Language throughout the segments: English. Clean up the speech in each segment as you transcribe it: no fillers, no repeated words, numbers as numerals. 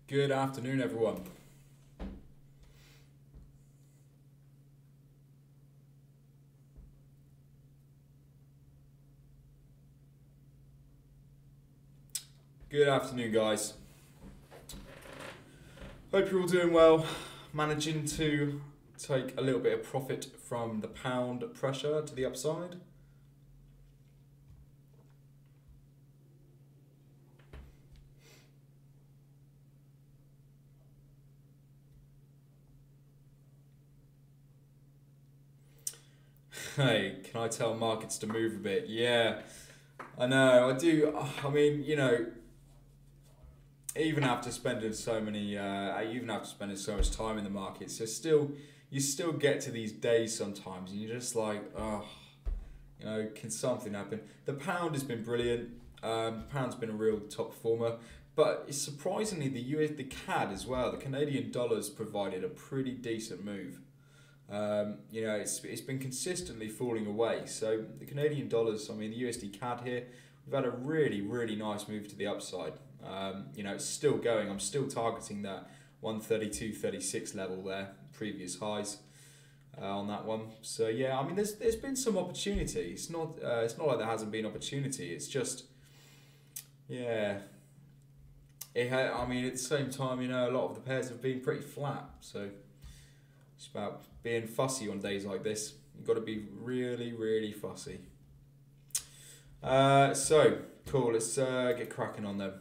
Good afternoon, everyone. Good afternoon, guys. Hope you're all doing well. Managing to take a little bit of profit from the pound pressure to the upside. Hey, can I tell markets to move a bit? Yeah, I know, I do. I mean, even after spending so many, even after spending so much time in the markets, you still get to these days sometimes, and you're just like, oh, can something happen? The pound has been brilliant. The pound's been a real top performer, but it's surprisingly the CAD as well. The Canadian dollar's provided a pretty decent move. It's been consistently falling away. So the Canadian dollars, I mean the USD CAD here, we've had a really nice move to the upside. It's still going. I'm still targeting that 132.36 level there, previous highs on that one. So yeah, I mean there's been some opportunity. It's not like there hasn't been opportunity. It's just yeah. I mean, at the same time, a lot of the pairs have been pretty flat. So it's about being fussy on days like this. You've got to be really fussy. So cool. Let's get cracking on them.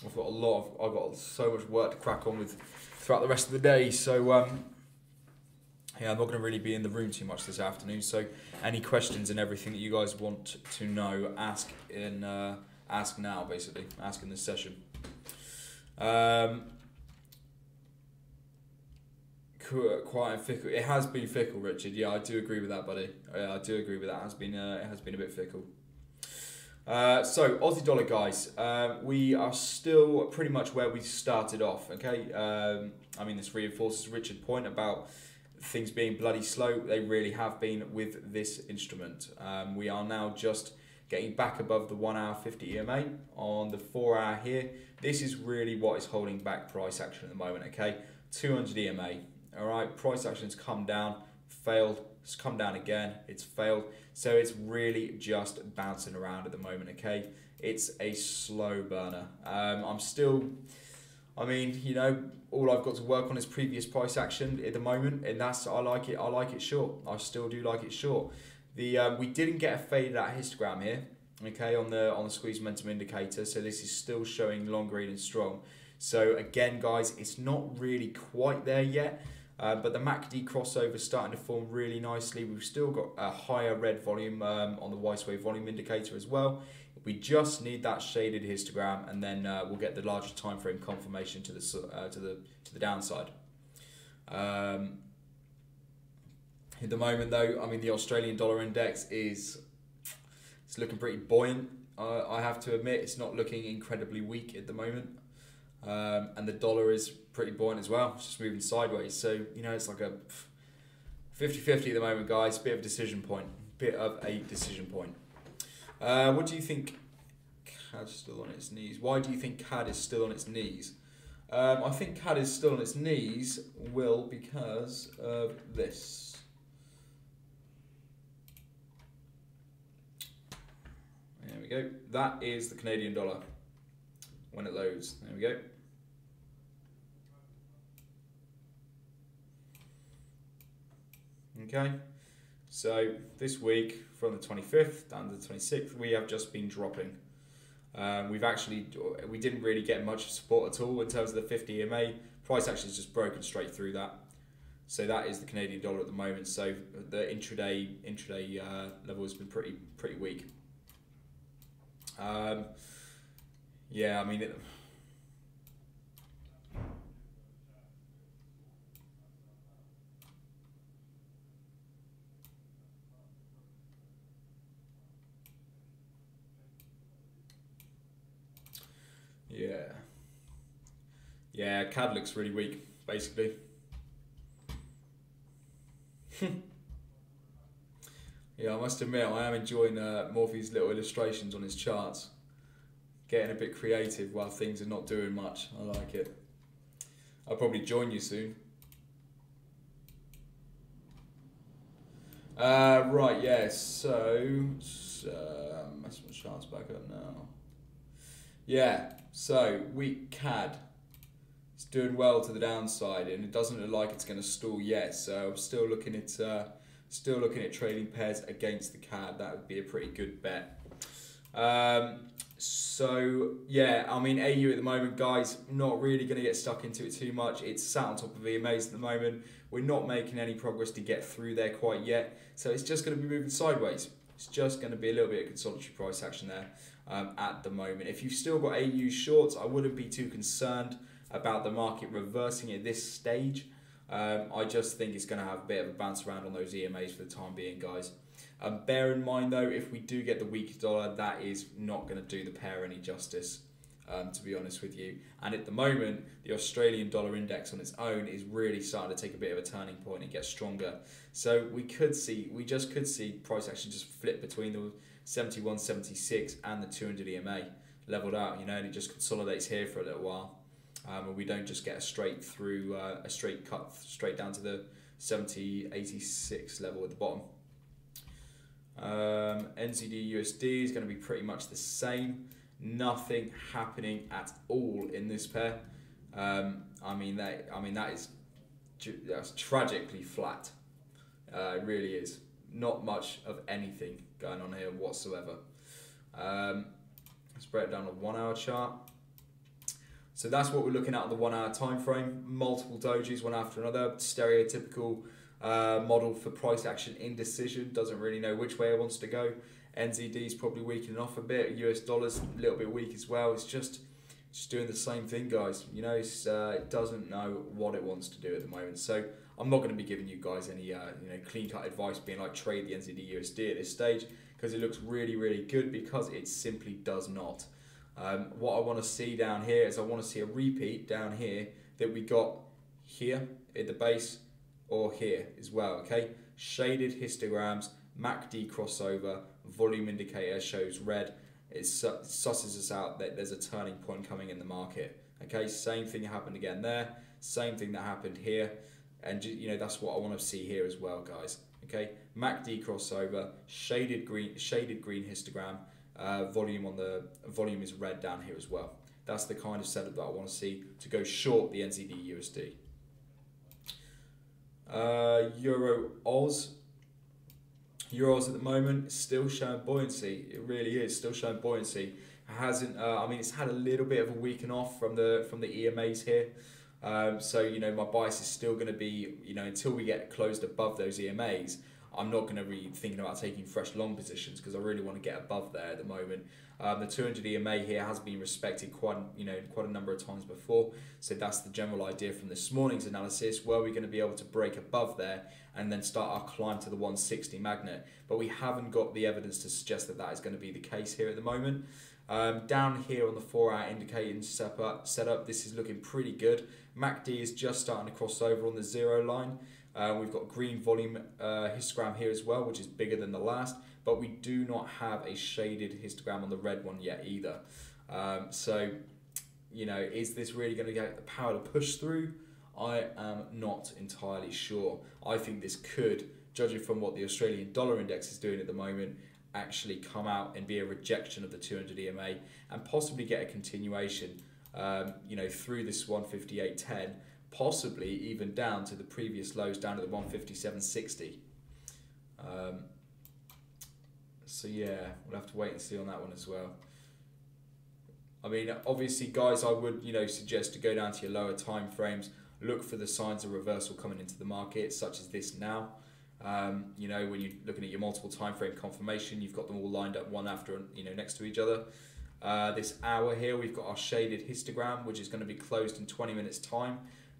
I've got so much work to crack on with throughout the rest of the day. So yeah, I'm not going to really be in the room too much this afternoon. So any questions and everything that you guys want to know, ask now. Basically, ask in this session. Quite fickle. It has been fickle, Richard. Yeah, I do agree with that, buddy. Yeah, I do agree with that. It has been a bit fickle. So Aussie dollar, guys. We are still pretty much where we started off. Okay. I mean, this reinforces Richard's point about things being bloody slow. They really have been with this instrument. We are now just getting back above the 1 hour 50 EMA on the 4 hour here. This is really what is holding back price action at the moment. Okay, 200 EMA. All right, price action's come down, failed. It's come down again. It's failed. So it's really just bouncing around at the moment. Okay, it's a slow burner. All I've got to work on is previous price action at the moment, and I like it. I like it short. I still do like it short. We didn't get a faded out histogram here. Okay, on the squeeze momentum indicator. So this is still showing long green and strong. So again, guys, it's not really quite there yet. But the MACD crossover is starting to form really nicely. We've still got a higher red volume on the Weiss wave volume indicator as well. We just need that shaded histogram, and then we'll get the larger time frame confirmation to the downside. At the moment, though, I mean the Australian dollar index it's looking pretty buoyant. I have to admit, it's not looking incredibly weak at the moment. And the dollar is pretty buoyant as well. It's just moving sideways. So, it's like a 50-50 at the moment, guys. Bit of a decision point. What do you think CAD's still on its knees? Why do you think CAD is still on its knees? I think CAD is still on its knees, because of this. There we go. That is the Canadian dollar when it loads. There we go. Okay, so this week from the 25th down to the 26th, we have just been dropping. We didn't really get much support at all in terms of the 50 EMA. Price actually has just broken straight through that. So that is the Canadian dollar at the moment. So the intraday level has been pretty weak. Yeah, I mean. Yeah. Yeah, CAD looks really weak, basically. Yeah, I must admit, I am enjoying Morphy's little illustrations on his charts. Getting a bit creative while things are not doing much. I like it. I'll probably join you soon. Right, yeah, so mess my charts back up now. Yeah, so weak CAD. It's doing well to the downside, and it doesn't look like it's going to stall yet. So I'm still looking at trading pairs against the CAD. That would be a pretty good bet. So yeah, I mean AU at the moment, guys, not really going to get stuck into it too much. It's sat on top of EMAs at the moment. We're not making any progress to get through there quite yet. So it's just going to be moving sideways. It's just going to be a little bit of consolidatory price action there at the moment. If you've still got AU shorts, I wouldn't be too concerned about the market reversing at this stage. I just think it's going to have a bit of a bounce around on those EMAs for the time being, guys. Bear in mind though, if we do get the weak dollar, that is not going to do the pair any justice, to be honest with you. And at the moment, the Australian dollar index on its own is really starting to take a bit of a turning point and get stronger. So we just could see price action just flip between the 71.76 and the 200 EMA leveled out, and it just consolidates here for a little while. And we don't just get a straight cut straight down to the 70.86 level at the bottom. NZD USD is going to be pretty much the same. Nothing happening at all in this pair. That's tragically flat. It really is. Not much of anything going on here whatsoever. Let's break it down on 1 hour chart. So that's what we're looking at on the 1 hour time frame. Multiple dojis, one after another. Stereotypical model for price action indecision. Doesn't really know which way it wants to go. NZD is probably weakening off a bit. US dollar's a little bit weak as well. It's just doing the same thing, guys. It doesn't know what it wants to do at the moment. So I'm not going to be giving you guys any clean cut advice being like trade the NZD USD at this stage, because it looks really, really good, because it simply does not. What I want to see down here is I want to see a repeat down here that we got here at the base or here as well, okay? Shaded histograms, MACD crossover, volume indicator shows red. It susses us out that there's a turning point coming in the market, okay? Same thing happened again there, same thing that happened here, and that's what I want to see here as well, guys, okay? MACD crossover, shaded green histogram, volume is red down here as well. That's the kind of setup that I want to see to go short the NZD USD. Euro Oz. Euros at the moment is still showing buoyancy. It really is still showing buoyancy. It hasn't. It's had a little bit of a weaken off from the EMAs here. My bias is still going to be, until we get closed above those EMAs, I'm not going to be thinking about taking fresh long positions, because I really want to get above there at the moment. The 200 EMA here has been respected quite a number of times before, so that's the general idea from this morning's analysis. Were we going to be able to break above there and then start our climb to the 160 magnet? But we haven't got the evidence to suggest that that is going to be the case here at the moment. Down here on the 4 hour indicating setup, this is looking pretty good. MACD is just starting to cross over on the 0 line. We've got green volume histogram here as well, which is bigger than the last, but we do not have a shaded histogram on the red one yet either. Is this really going to get the power to push through? I am not entirely sure. I think this could, judging from what the Australian dollar index is doing at the moment, actually come out and be a rejection of the 200 EMA and possibly get a continuation through this 158.10, possibly even down to the previous lows, down to the 157.60. So yeah, we'll have to wait and see on that one as well. I mean, obviously, guys, I would suggest to go down to your lower time frames, look for the signs of reversal coming into the market, such as this now. When you're looking at your multiple time frame confirmation, you've got them all lined up one after next to each other. This hour here, we've got our shaded histogram, which is going to be closed in 20 minutes time.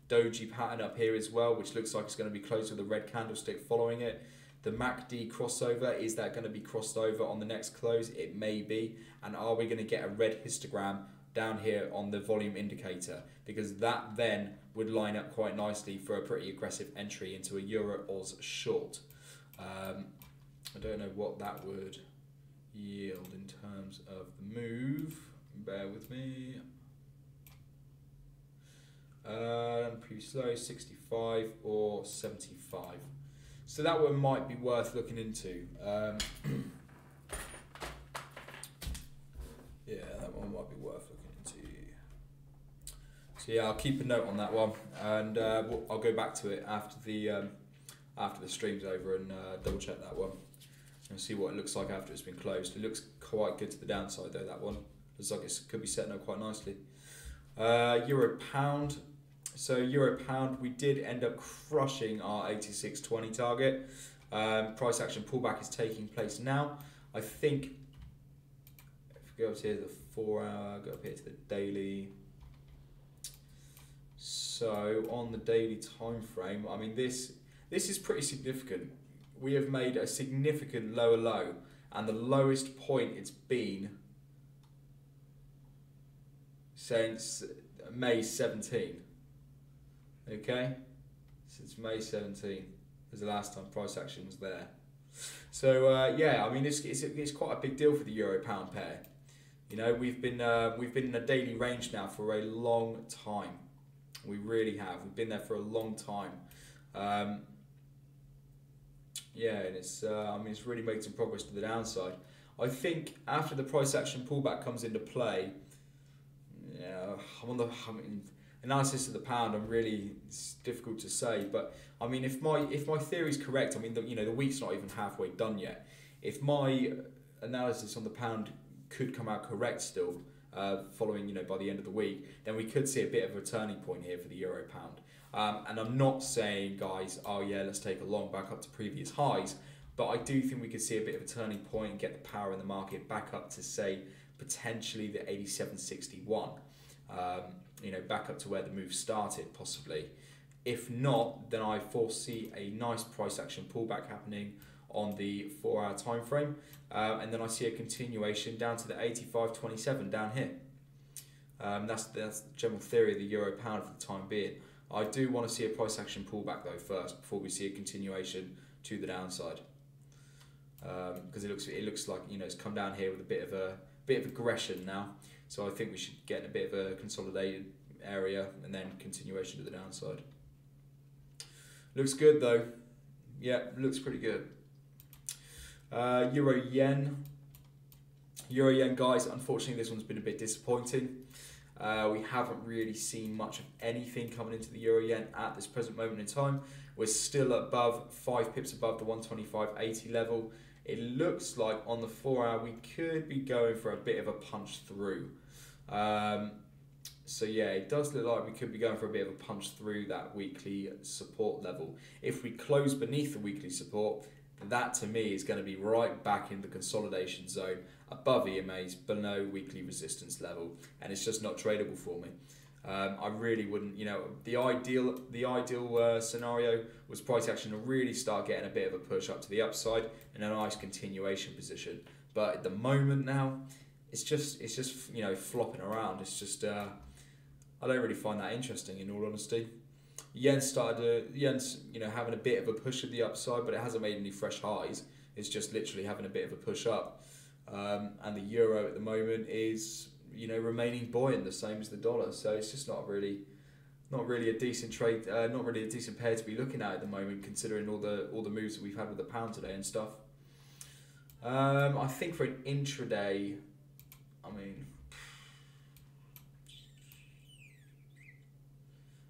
Doji pattern up here as well, which looks like it's going to be closed with a red candlestick following it. The MACD crossover, is that going to be crossed over on the next close? It may be. And are we going to get a red histogram down here on the volume indicator? Because that then would line up quite nicely for a pretty aggressive entry into a Euro Oz short. I don't know what that would yield in terms of the move. Bear with me. Previous low 65 or 75. So that one might be worth looking into. Yeah, that one might be worth looking into. So yeah, I'll keep a note on that one, and I'll go back to it after the stream's over and double check that one and see what it looks like after it's been closed. It looks quite good to the downside though. That one looks like it could be setting up quite nicely. Euro pound. So euro pound, we did end up crushing our 86.20 target. Price action pullback is taking place now. I think if we go up here to the 4 hour, go up here to the daily. So on the daily time frame, I mean this is pretty significant. We have made a significant lower low, and the lowest point it's been since May 17. Okay, since May 17 was the last time price action was there. So yeah, I mean it's quite a big deal for the euro pound pair. You know, we've been in a daily range now for a long time. We really have. We've been there for a long time. Yeah, and it's I mean it's really made some progress to the downside. I think after the price action pullback comes into play, yeah, I mean, analysis of the pound, it's difficult to say, but I mean if my theory is correct, I mean the week's not even halfway done yet. If my analysis on the pound could come out correct still, following by the end of the week, then we could see a bit of a turning point here for the euro pound. And I'm not saying, guys, oh yeah, let's take a long back up to previous highs, but I do think we could see a bit of a turning point and get the power in the market back up to, say, potentially the 87.61. Back up to where the move started, possibly. If not, then I foresee a nice price action pullback happening on the 4 hour time frame, and then I see a continuation down to the 85.27 down here. That's the general theory of the euro pound for the time being. I do want to see a price action pullback though first before we see a continuation to the downside, because it looks like it's come down here with a bit of aggression now. So I think we should get in a bit of a consolidated area and then continuation to the downside. Looks good though. Yeah, looks pretty good. Euro yen, guys. Unfortunately, this one's been a bit disappointing. We haven't really seen much of anything coming into the euro yen at this present moment in time. We're still above 5 pips above the 125.80 level. It looks like on the 4 hour we could be going for a bit of a punch through. So yeah, it does look like we could be going for a bit of a punch through that weekly support level. If we close beneath the weekly support, that to me is going to be right back in the consolidation zone above EMA's below weekly resistance level, and it's just not tradable for me. I really wouldn't, the ideal scenario was price action to really start getting a bit of a push up to the upside and a nice continuation position. But at the moment now, it's just flopping around. It's just I don't really find that interesting, in all honesty. Yen's having a bit of a push at the upside, but it hasn't made any fresh highs. It's just literally having a bit of a push up, and the euro at the moment is remaining buoyant, the same as the dollar. So it's just not really a decent trade, not really a decent pair to be looking at the moment, considering all the moves that we've had with the pound today and stuff. I think for an intraday, I mean,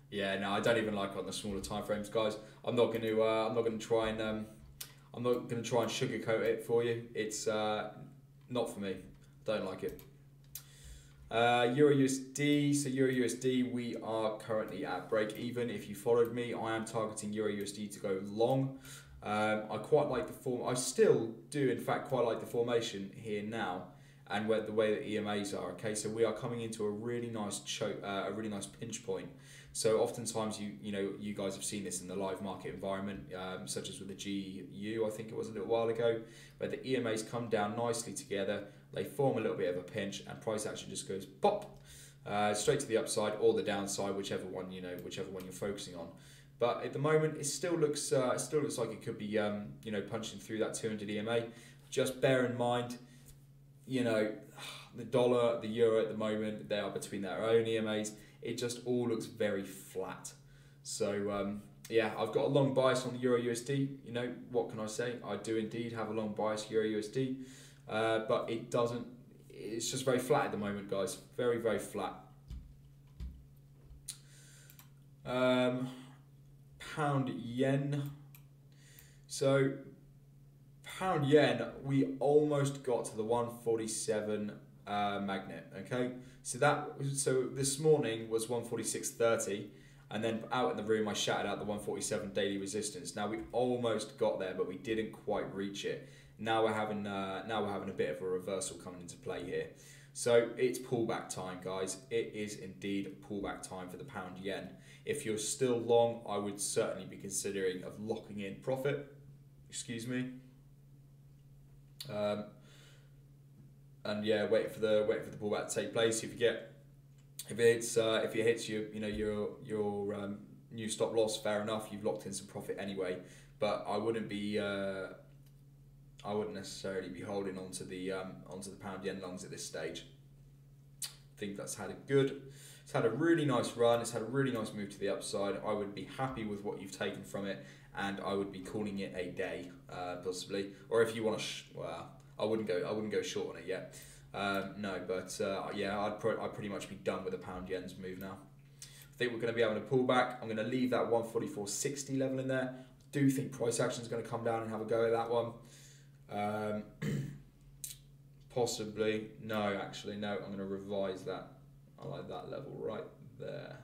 yeah, no, I don't even like it on the smaller time frames, guys. I'm not going to try and sugarcoat it for you. It's not for me. Don't like it. Euro USD. So Euro USD, we are currently at break even. If you followed me, I am targeting Euro USD to go long. I quite like the form. I still do, in fact, quite like the formation here now, and the way that EMAs are. Okay, so we are coming into a really nice pinch point. So oftentimes you guys have seen this in the live market environment, such as with the GU, I think it was a little while ago, where the EMAs come down nicely together, they form a little bit of a pinch, and price action just goes pop, straight to the upside or the downside, whichever one you're focusing on. But at the moment, it still looks like it could be punching through that 200 EMA. Just bear in mind, the dollar, the euro at the moment, they are between their own EMAs. it just all looks very flat. So yeah, I've got a long bias on the Euro USD. You know, what can I say? I do indeed have a long bias Euro USD, but it doesn't. It's just very flat at the moment, guys. Very, very flat. Pound yen. So pound yen, we almost got to the 147 magnet. Okay, so this morning was 146.30, and then out in the room I shouted out the 147 daily resistance. Now we almost got there, but we didn't quite reach it. Now we're having a bit of a reversal coming into play here. So it's pullback time, guys. It is indeed pullback time for the pound yen. If you're still long, I would certainly be considering of locking in profit. Excuse me. And yeah, wait for the pullback to take place. If it hits your new stop loss, fair enough. You've locked in some profit anyway. But I wouldn't necessarily be holding onto the pound yen longs at this stage. I think that's had it's had a really nice run. It's had a really nice move to the upside. I would be happy with what you've taken from it, and I would be calling it a day, possibly. Or if you want to, I wouldn't go short on it yet. No, but yeah, I'd pretty much be done with the pound yen's move now. I think we're going to be having a pullback. I'm going to leave that 144.60 level in there. I do think price action is going to come down and have a go at that one. Possibly. No, actually, no. I'm going to revise that. I like that level right there.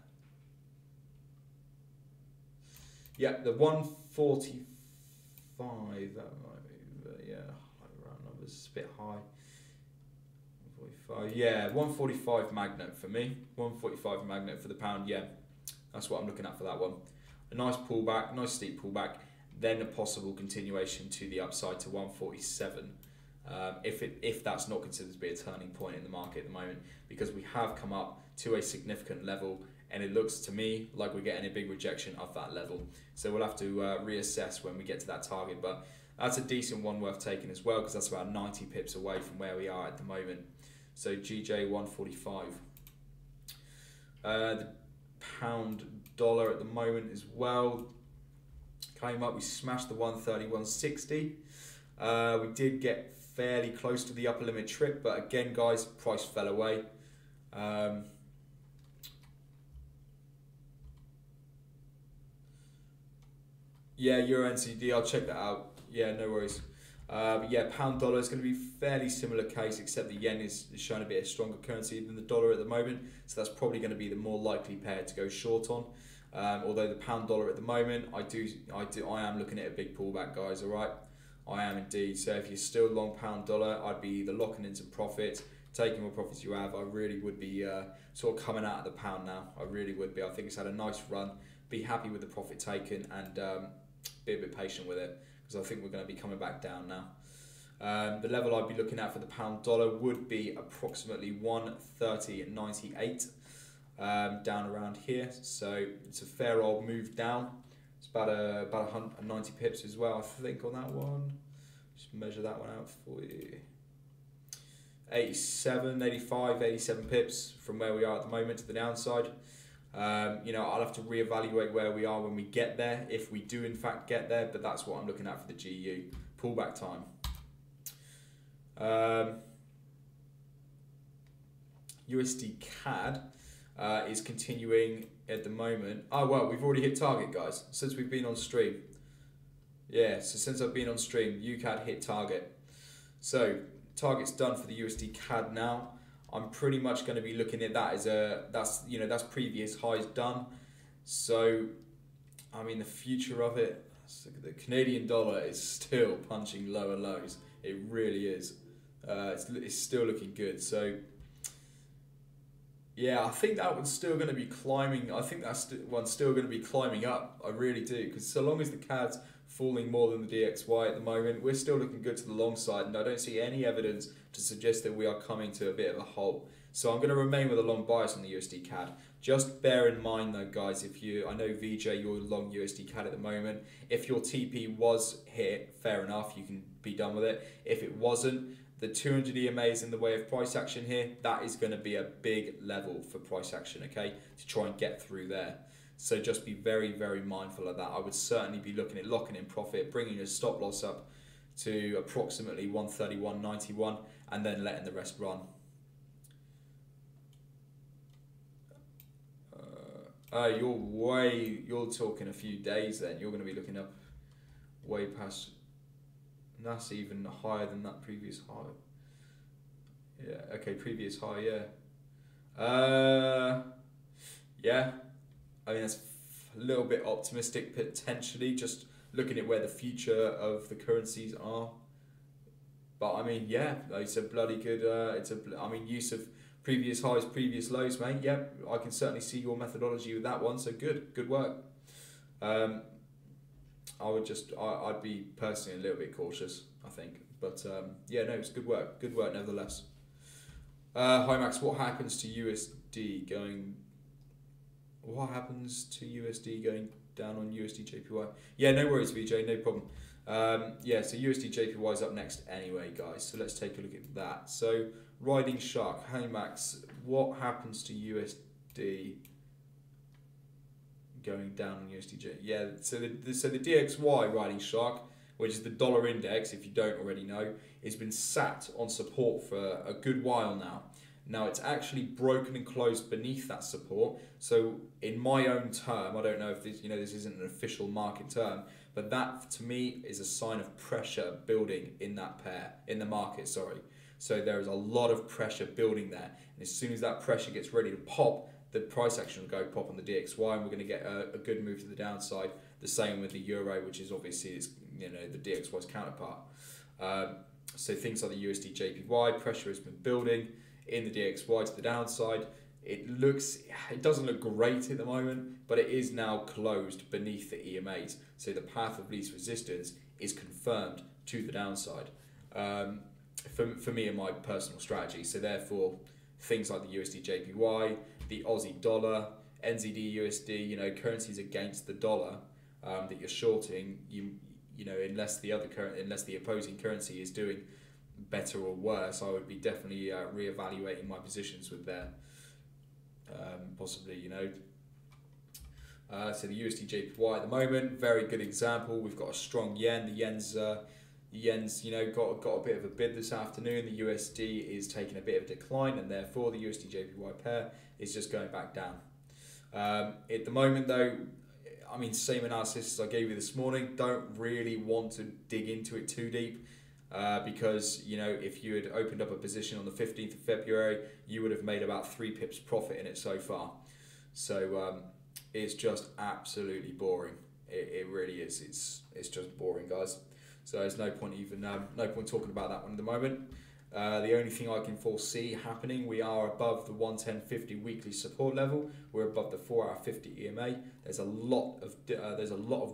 Yeah, the 145. That might be, yeah, round numbers. It's a bit high. 145. Yeah, 145 magnet for me. 145 magnet for the pound yen. That's what I'm looking at for that one. A nice pullback, nice steep pullback. Then a possible continuation to the upside to 147, if that's not considered to be a turning point in the market at the moment, because we have come up to a significant level, and it looks to me like we're getting a big rejection of that level. So we'll have to reassess when we get to that target, but that's a decent one worth taking as well, because that's about 90 pips away from where we are at the moment. So GJ 145. The pound dollar at the moment as well came up. We smashed the 131.60. We did get fairly close to the upper limit trip, but again, guys, price fell away. Yeah, Euro NCD, I'll check that out. Yeah, no worries. But yeah, pound dollar is going to be fairly similar case, except the yen is showing a bit of stronger currency than the dollar at the moment, so that's probably going to be the more likely pair to go short on. Although the pound dollar at the moment, I am looking at a big pullback, guys. All right, I am indeed. So if you're still long pound dollar, I'd be either locking in some profit, taking what profits you have. I really would be sort of coming out of the pound now. I really would be. I think it's had a nice run. Be happy with the profit taken, and be a bit patient with it, because I think we're going to be coming back down now. The level I'd be looking at for the pound dollar would be approximately 130.98. Down around here, so it's a fair old move down. It's about 190 pips as well, I think, on that one. Just measure that one out for you. 87 pips from where we are at the moment to the downside. You know, I'll have to reevaluate where we are when we get there, if we do in fact get there, but that's what I'm looking at for the GU. Pullback time. USD CAD is continuing at the moment. Oh, well, we've already hit target, guys, since we've been on stream. Yeah, so since I've been on stream, UCAD hit target. So target's done for the USD CAD now. I'm pretty much going to be looking at that as that's previous highs done. So, I mean, the future of it, the Canadian dollar is still punching lower lows. It really is. It's still looking good. So, yeah, I think that one's still going to be climbing. I think that's one's still going to be climbing up. I really do, because so long as the CAD's falling more than the DXY at the moment, we're still looking good to the long side, and I don't see any evidence to suggest that we are coming to a bit of a halt. So I'm going to remain with a long bias on the USD CAD. Just bear in mind though, guys, I know VJ, you're long USD CAD at the moment. If your TP was hit, fair enough, you can be done with it. If it wasn't, The 200 EMA is in the way of price action here. That is going to be a big level for price action, okay, to try and get through there. So just be very, very mindful of that. I would certainly be looking at locking in profit, bringing your stop loss up to approximately 131.91 and then letting the rest run. You're talking a few days then. You're going to be looking up way past, and that's even higher than that previous high. Yeah, okay, previous high, yeah. Yeah, I mean, that's a little bit optimistic potentially, just looking at where the future of the currencies are. But I mean, yeah, it's a bloody good, use of previous highs, previous lows, mate. Yep, I can certainly see your methodology with that one. So good work. I'd be personally a little bit cautious, I think. But yeah, no, it's good work nevertheless. Hi Max, what happens to USD going? What happens to USD going down on USD JPY? Yeah, no worries, VJ, no problem. Yeah, so USD JPY is up next anyway, guys. So let's take a look at that. So Riding Shark, hey Max, what happens to USD going down on USDJ? Yeah, so the DXY Riding Shark, which is the dollar index, if you don't already know, has been sat on support for a good while now. Now it's actually broken and closed beneath that support. So in my own term, I don't know if this, this isn't an official market term, but that to me is a sign of pressure building in that pair, in the market, sorry. So there is a lot of pressure building there. And as soon as that pressure gets ready to pop, the price action will go pop on the DXY and we're going to get a good move to the downside. The same with the Euro, which is obviously the DXY's counterpart. So things like the USD JPY, pressure has been building in the DXY to the downside. It doesn't look great at the moment, but it is now closed beneath the EMAs. So the path of least resistance is confirmed to the downside. For me and my personal strategy. So therefore, things like the USD JPY, the Aussie dollar, NZD USD, currencies against the dollar that you're shorting, unless the opposing currency is doing better or worse, I would be definitely reevaluating my positions with there. Possibly, so the USD JPY at the moment, very good example. We've got a strong yen. The yen's got a bit of a bid this afternoon. The USD is taking a bit of a decline, and therefore the USD JPY pair is just going back down. At the moment, though, I mean, same analysis as I gave you this morning. Don't really want to dig into it too deep. Because if you had opened up a position on the 15th of February, you would have made about 3 pips profit in it so far. So it's just absolutely boring. It really is. It's just boring, guys. So there's no point talking about that one at the moment. The only thing I can foresee happening, we are above the 110.50 weekly support level. We're above the 4-hour 50 EMA. There's a lot of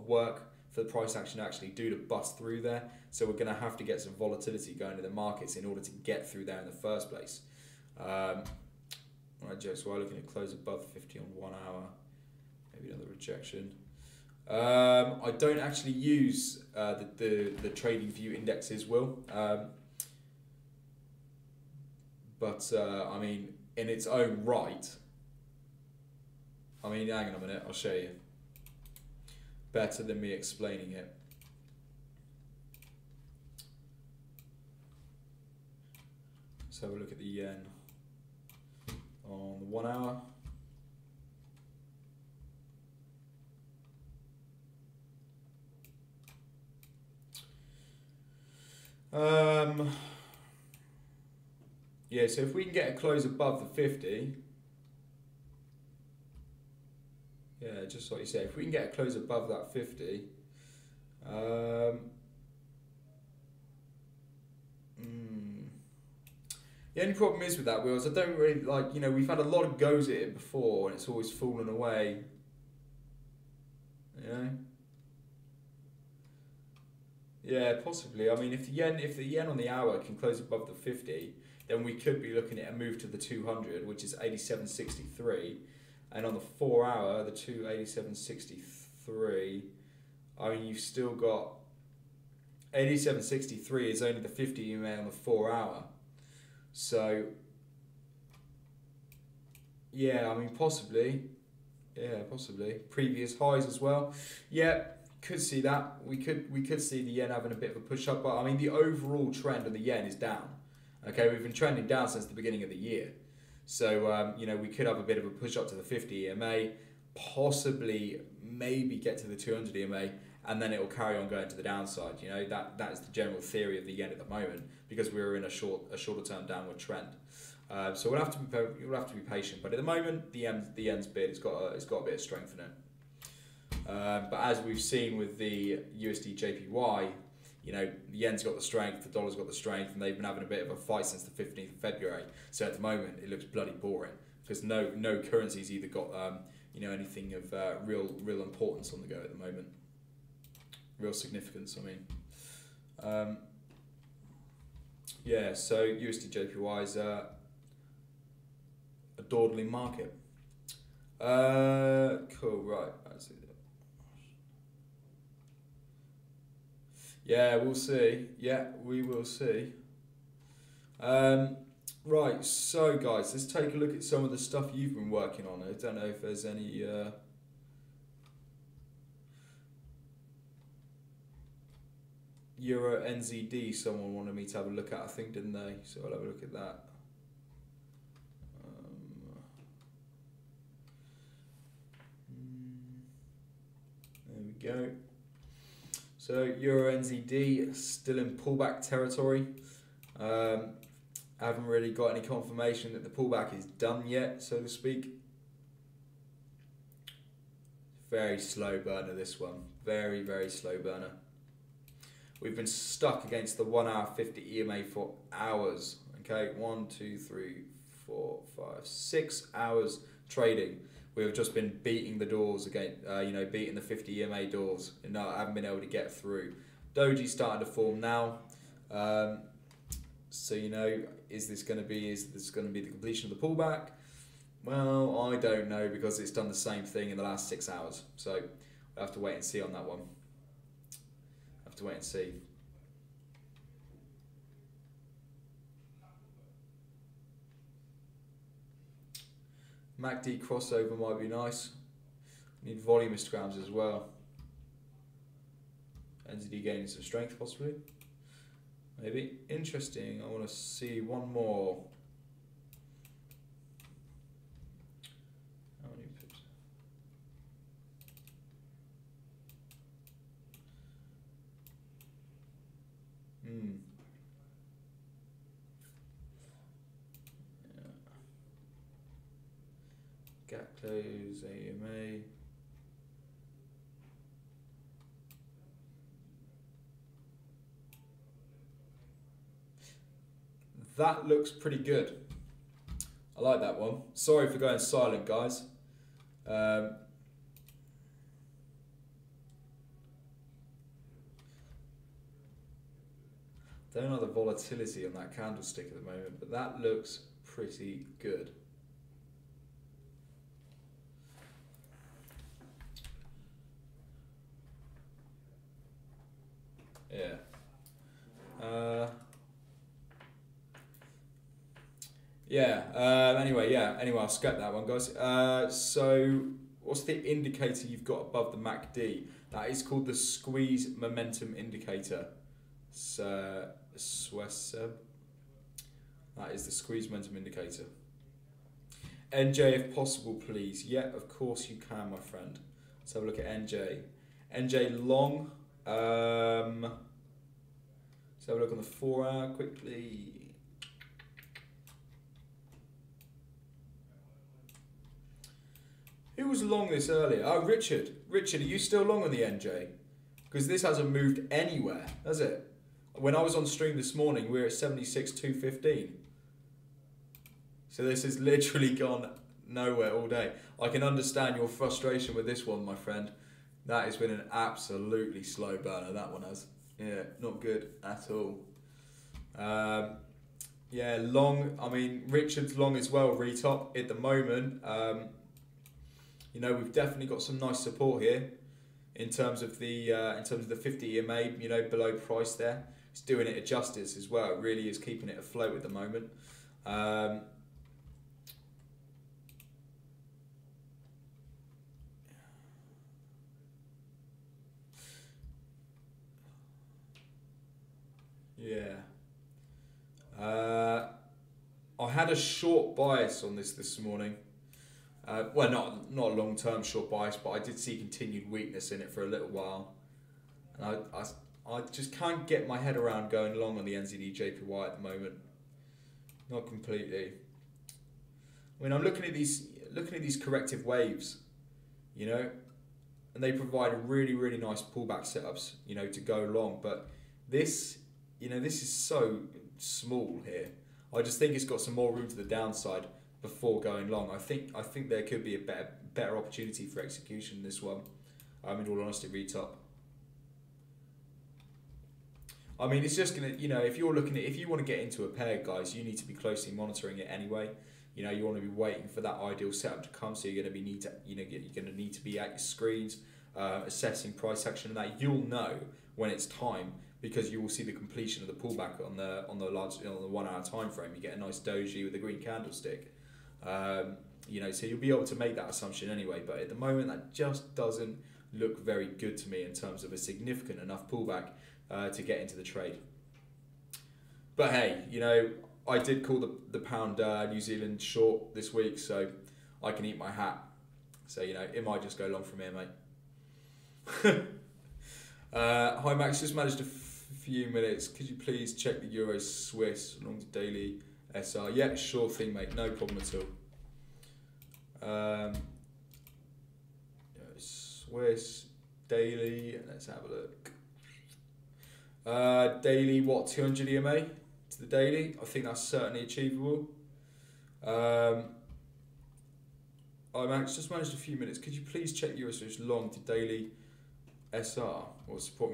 work for the price action to actually do to bust through there. So we're going to have to get some volatility going in the markets in order to get through there in the first place. Right, Joe, so we're looking at close above 50 on 1 hour. Maybe another rejection. I don't actually use the trading view indexes, Will. But I mean, in its own right, I mean, hang on a minute, I'll show you. Better than me explaining it. Let's have a look at the yen on the 1 hour. Yeah, so if we can get a close above the 50, yeah, just like you said, if we can get a close above that 50, the only problem is with that, Will, is I don't really like, we've had a lot of goes at it before and it's always fallen away. Yeah, possibly. I mean, if the yen on the hour can close above the 50, then we could be looking at a move to the 200, which is 87.63. And on the 4 hour, the 287.63, I mean, you've still got 87.63 is only the 50 EMA on the 4 hour. So, yeah, I mean, possibly. Yeah, possibly. Previous highs as well. Yeah, could see that. We could see the yen having a bit of a push up, but I mean, the overall trend of the yen is down. Okay, we've been trending down since the beginning of the year. So, you know, we could have a bit of a push up to the 50 EMA, possibly maybe get to the 200 EMA, and then it will carry on going to the downside. You know, that is the general theory of the yen at the moment, because we're in a shorter term downward trend. So we'll have to be patient. But at the moment, the yen's bid, it's got a bit of strength in it. But as we've seen with the USD JPY, you know, the yen's got the strength, the dollar's got the strength, and they've been having a bit of a fight since the 15th of February. So at the moment, it looks bloody boring, because no currency's either got you know, anything of real importance on the go at the moment. Real significance, I mean. Yeah, so USD JPY is a dawdling market. Cool, right. Yeah, we'll see. Yeah, we will see. Right, so guys, let's take a look at some of the stuff you've been working on. I don't know if there's any... Euro NZD someone wanted me to have a look at, I think, didn't they? So I'll have a look at that. There we go. So Euro NZD still in pullback territory. I haven't really got any confirmation that the pullback is done yet, so to speak. Very slow burner, this one. Very, very slow burner. We've been stuck against the 1 hour 50 EMA for hours. Okay, 1, 2, 3, 4, 5, 6 hours trading. We have just been beating the doors again, you know, beating the 50 EMA doors, and I haven't been able to get through. Doji's starting to form now. So, you know, is this going to be the completion of the pullback? Well, I don't know, because it's done the same thing in the last 6 hours. So we'll have to wait and see on that one. To wait and see. MACD crossover might be nice. Need volume histograms as well. NZD gaining some strength possibly. Maybe. Interesting. I want to see one more. How many pips? Yeah. Gap close, AMA. That looks pretty good. I like that one. Sorry for going silent, guys. Don't know the volatility on that candlestick at the moment, but that looks pretty good. Yeah. Anyway, I'll scrap that one, guys. So what's the indicator you've got above the MACD? That is called the squeeze momentum indicator. So SWESEB. That is the squeeze momentum indicator. NJ, if possible, please. Yeah, of course you can, my friend. Let's have a look at NJ. NJ long. Let's have a look on the 4 hour quickly. Who was long this earlier? Oh, Richard. Richard, are you still long on the NJ? Because this hasn't moved anywhere, has it? When I was on stream this morning, we were at 76,215. So this has literally gone nowhere all day. I can understand your frustration with this one, my friend. That has been an absolutely slow burner, that one has. Yeah, not good at all. Yeah, long. I mean, Richard's long as well, retop at the moment. You know, we've definitely got some nice support here. in terms of the 50 EMA, you know, below price there. It's doing it a justice as well. It really is keeping it afloat at the moment. Yeah. I had a short bias on this morning. Well, not a long-term short bias, but I did see continued weakness in it for a little while. And I just can't get my head around going long on the NZD JPY at the moment. Not completely. I mean, I'm looking at these corrective waves, you know, and they provide a really nice pullback setups, you know, to go long. But this, you know, this is so small here. I just think it's got some more room to the downside before going long. I think there could be a better opportunity for execution in this one. In all honesty, retop. I mean, it's just gonna, you know, if you want to get into a pair, guys, you need to be closely monitoring it anyway. You know, you want to be waiting for that ideal setup to come, so you're going to be you're going to need to be at your screens, assessing price action, and that you'll know when it's time, because you will see the completion of the pullback on the 1 hour time frame. You get a nice doji with a green candlestick. You know, so you'll be able to make that assumption anyway. But at the moment, that just doesn't look very good to me in terms of a significant enough pullback to get into the trade. But hey, you know, I did call the pound New Zealand short this week, so I can eat my hat. So, you know, it might just go long from here, mate. Hi Max, just managed a few minutes. Could you please check the Euro Swiss along to daily SR? Yeah, sure thing, mate. No problem at all. Swiss daily. Let's have a look. Daily, what, 200 EMA to the daily? I think that's certainly achievable. Max, just managed a few minutes. Could you please check Euro Swiss long to daily SR? Or support?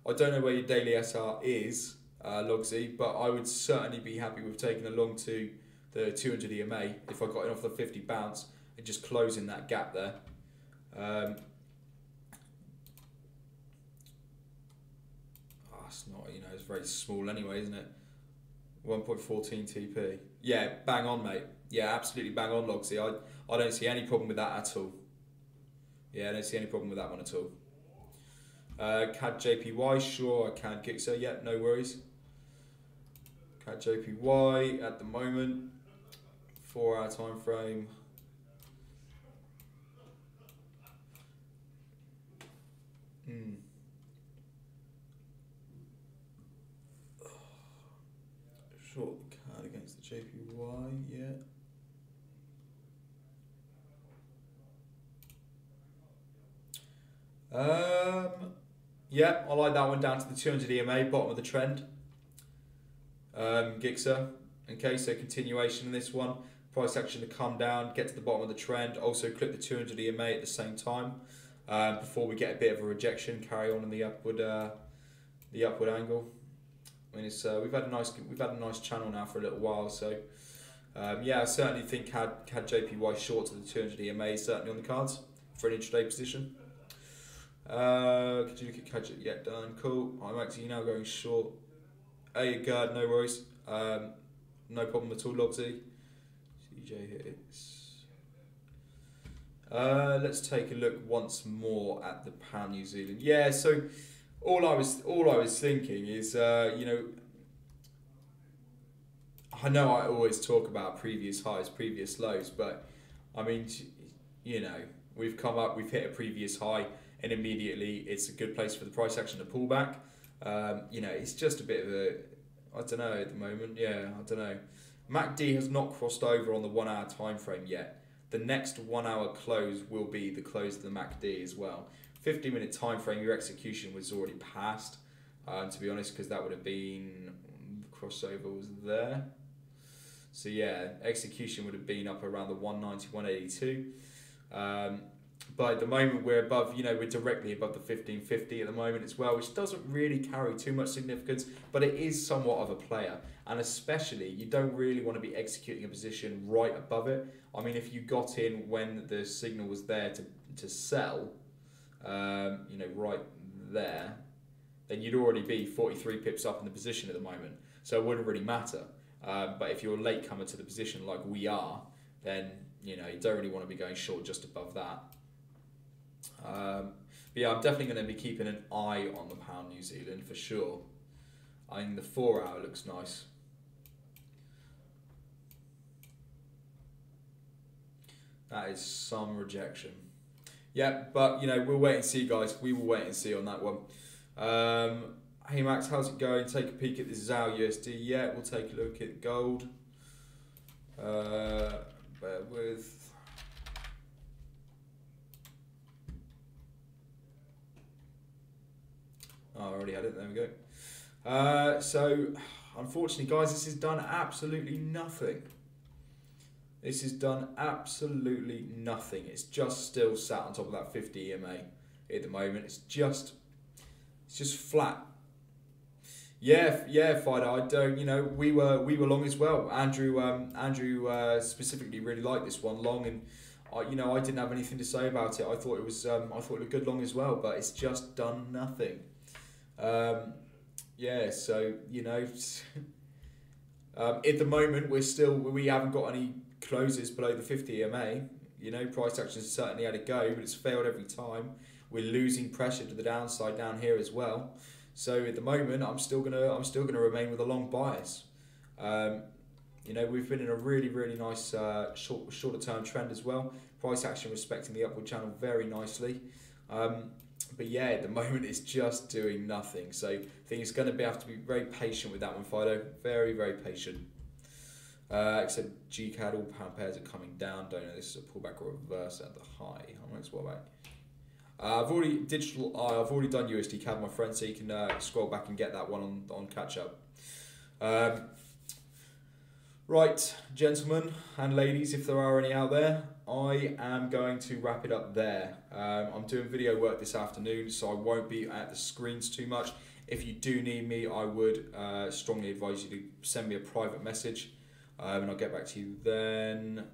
I don't know where your daily SR is, Logsy, but I would certainly be happy with taking a long to the 200 EMA if I got it off the 50 bounce and just closing that gap there. It's not, you know, it's very small anyway, isn't it? 1.14 TP. Yeah, bang on, mate. Yeah, absolutely bang on, Logsy. I don't see any problem with that at all. Yeah, I don't see any problem with that one at all. CAD JPY, sure, I can kick so. Yeah, no worries. CAD JPY at the moment, 4 hour time frame. Short CAD against the JPY, yeah. Yeah, I like that one down to the 200 EMA, bottom of the trend. Gixer. Okay, so continuation in this one. Price action to come down, get to the bottom of the trend. Also clip the 200 EMA at the same time before we get a bit of a rejection. Carry on in the upward angle. I mean, it's we've had a nice channel now for a little while, so yeah, I certainly think had JPY short to the 200 EMA is certainly on the cards for an intraday position. Could you look at catch it? Yeah, done. Cool. I'm actually now going short. Hey, God, no worries. No problem at all, Logsy. CJ hits. Let's take a look once more at the pound New Zealand. Yeah, so all I was thinking is, you know, I know I always talk about previous highs, previous lows, but I mean, you know, we've hit a previous high, and immediately it's a good place for the price action to pull back. You know, it's just a bit of a, I don't know at the moment. Yeah, I don't know. MACD has not crossed over on the 1 hour time frame yet. The next 1 hour close will be the close of the MACD as well. 50-minute time frame, your execution was already passed, to be honest, because that would have been, crossover was there. So yeah, execution would have been up around the 190, 182. But at the moment we're above, you know, we're directly above the 1550 at the moment as well, which doesn't really carry too much significance, but it is somewhat of a player. And especially, you don't really want to be executing a position right above it. I mean, if you got in when the signal was there to sell, you know, right there, then you'd already be 43 pips up in the position at the moment. So it wouldn't really matter. But if you're a late comer to the position like we are, then you know you don't really want to be going short just above that. But yeah, I'm definitely going to be keeping an eye on the pound New Zealand for sure. I think the 4 hour looks nice. That is some rejection. Yeah, but you know, we'll wait and see, guys. We will wait and see on that one. Hey Max, how's it going? Take a peek at the ZAO USD. Yeah, we'll take a look at gold. Bear with. Oh, I already had it. There we go. So, unfortunately, guys, this has done absolutely nothing. This has done absolutely nothing. It's just still sat on top of that 50 EMA at the moment. It's just flat. Yeah, Fido. I don't. You know, we were long as well. Andrew specifically really liked this one long, and I didn't have anything to say about it. I thought it looked good long as well, but it's just done nothing. Yeah, so you know, at the moment we haven't got any closes below the 50 EMA. You know, price action has certainly had a go, but it's failed every time. We're losing pressure to the downside down here as well. So at the moment, I'm still gonna remain with a long bias. You know, we've been in a really nice shorter term trend as well. Price action respecting the upward channel very nicely. But yeah, at the moment it's just doing nothing. So I think it's going to have to be very patient with that one, Fido. Very patient. Except GCAD, all pound pairs are coming down. Don't know, this is a pullback or reverse at the high. I'm going to scroll back. I've already done USD CAD, my friend, so you can scroll back and get that one on catch up. Right, gentlemen and ladies, if there are any out there, I am going to wrap it up there. I'm doing video work this afternoon, so I won't be at the screens too much. If you do need me, I would strongly advise you to send me a private message, and I'll get back to you then.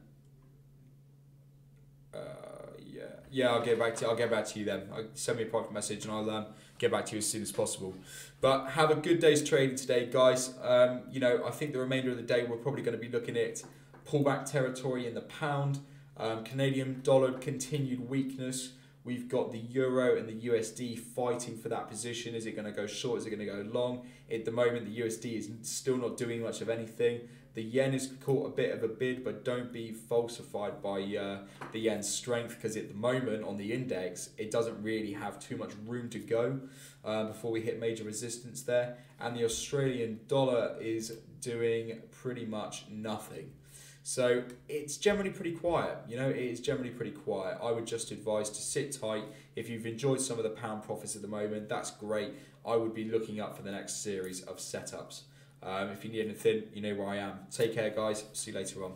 Yeah, I'll get back to you then. Send me a private message and I'll get back to you as soon as possible. But have a good day's trading today, guys. You know, I think the remainder of the day we're probably going to be looking at pullback territory in the pound, Canadian dollar continued weakness. We've got the euro and the USD fighting for that position. Is it going to go short? Is it going to go long? At the moment, the USD is still not doing much of anything. The yen has caught a bit of a bid, but don't be falsified by the yen's strength, because at the moment on the index, it doesn't really have too much room to go before we hit major resistance there. And the Australian dollar is doing pretty much nothing. So it's generally pretty quiet, you know, it is generally pretty quiet. I would just advise to sit tight. If you've enjoyed some of the pound profits at the moment, that's great. I would be looking up for the next series of setups. If you need anything, you know where I am. Take care, guys. See you later on.